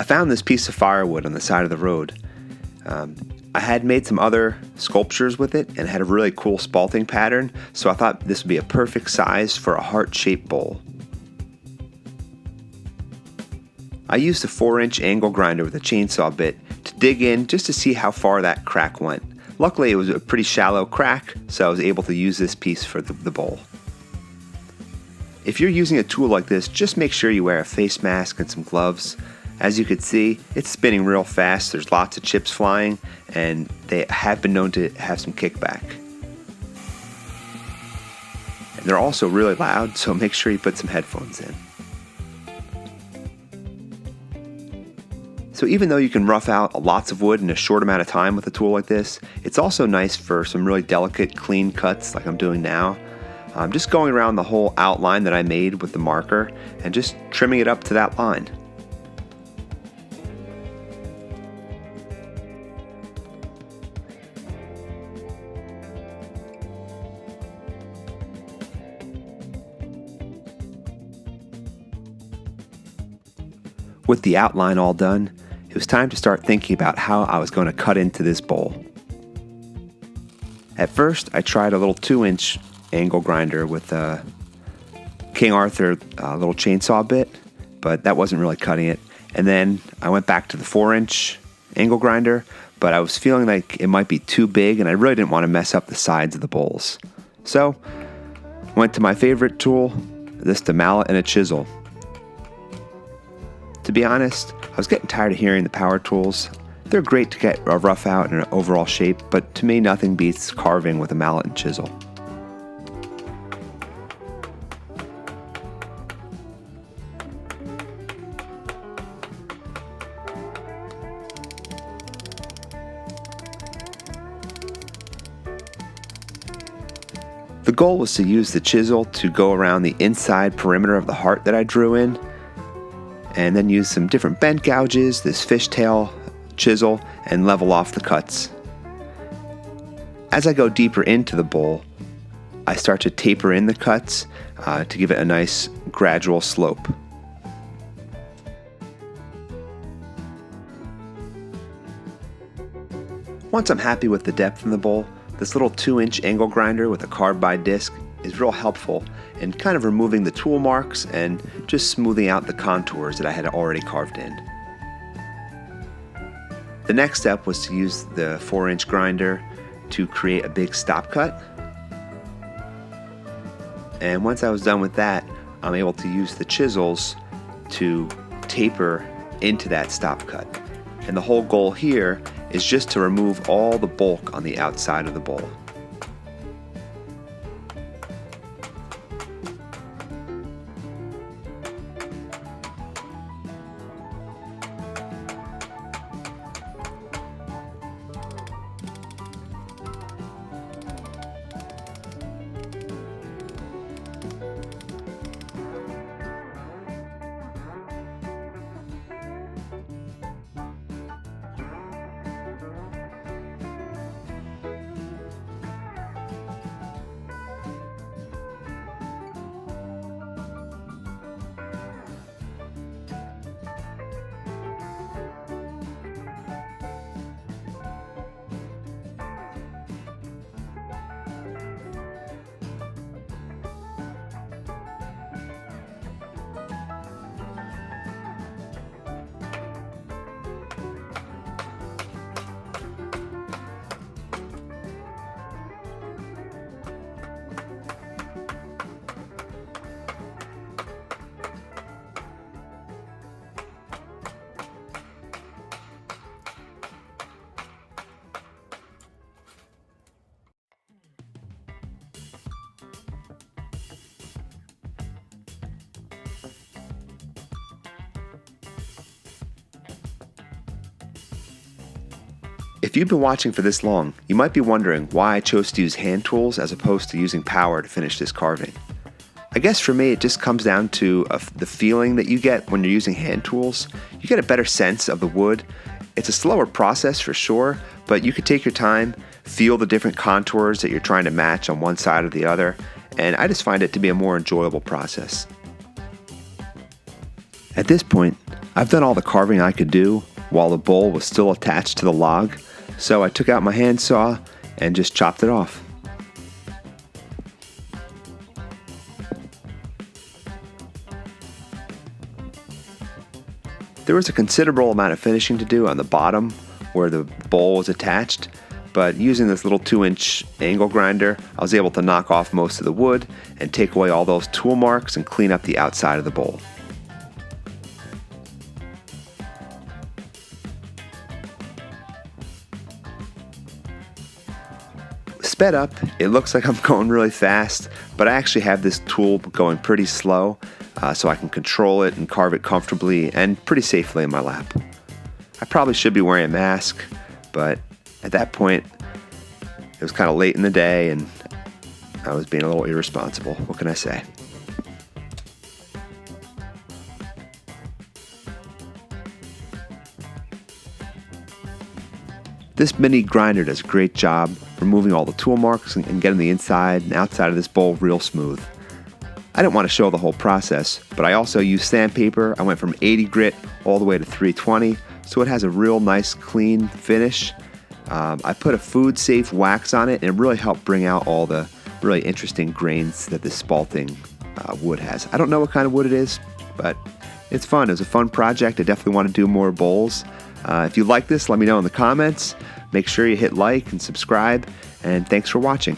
I found this piece of firewood on the side of the road. I had made some other sculptures with it and had a really cool spalting pattern, so I thought this would be a perfect size for a heart-shaped bowl. I used a 4-inch angle grinder with a chainsaw bit to dig in just to see how far that crack went. Luckily, it was a pretty shallow crack, so I was able to use this piece for the bowl. If you're using a tool like this, just make sure you wear a face mask and some gloves. As you can see, it's spinning real fast, there's lots of chips flying, and they have been known to have some kickback. And they're also really loud, so make sure you put some headphones in. So even though you can rough out lots of wood in a short amount of time with a tool like this, it's also nice for some really delicate, clean cuts like I'm doing now. I'm just going around the whole outline that I made with the marker and just trimming it up to that line. With the outline all done, it was time to start thinking about how I was going to cut into this bowl. At first, I tried a little 2-inch angle grinder with a King Arthur little chainsaw bit, but that wasn't really cutting it. And then I went back to the 4-inch angle grinder, but I was feeling like it might be too big and I really didn't want to mess up the sides of the bowls. So, I went to my favorite tool, the mallet and a chisel. To be honest, I was getting tired of hearing the power tools. They're great to get a rough out and an overall shape, but to me nothing beats carving with a mallet and chisel. The goal was to use the chisel to go around the inside perimeter of the heart that I drew in, and then use some different bent gouges, this fishtail chisel, and level off the cuts. As I go deeper into the bowl, I start to taper in the cuts to give it a nice gradual slope. Once I'm happy with the depth in the bowl, this little 2-inch angle grinder with a Carve disc is real helpful in kind of removing the tool marks and just smoothing out the contours that I had already carved in. The next step was to use the 4-inch grinder to create a big stop cut. And once I was done with that, I'm able to use the chisels to taper into that stop cut. And the whole goal here is just to remove all the bulk on the outside of the bowl. If you've been watching for this long, you might be wondering why I chose to use hand tools as opposed to using power to finish this carving. I guess for me it just comes down to the feeling that you get when you're using hand tools. You get a better sense of the wood. It's a slower process for sure, but you can take your time, feel the different contours that you're trying to match on one side or the other, and I just find it to be a more enjoyable process. At this point, I've done all the carving I could do while the bowl was still attached to the log, so I took out my handsaw and just chopped it off. There was a considerable amount of finishing to do on the bottom where the bowl was attached, but using this little 2-inch angle grinder, I was able to knock off most of the wood and take away all those tool marks and clean up the outside of the bowl. Sped up, it looks like I'm going really fast, but I actually have this tool going pretty slow, so I can control it and carve it comfortably and pretty safely in my lap. I probably should be wearing a mask, but at that point, it was kind of late in the day and I was being a little irresponsible. What can I say? This mini grinder does a great job removing all the tool marks and getting the inside and outside of this bowl real smooth. I didn't want to show the whole process, but I also used sandpaper. I went from 80 grit all the way to 320, so it has a real nice clean finish. I put a food safe wax on it and it really helped bring out all the really interesting grains that this spalting wood has. I don't know what kind of wood it is, but it's fun. It was a fun project. I definitely want to do more bowls. If you like this, let me know in the comments. Make sure you hit like and subscribe, and thanks for watching.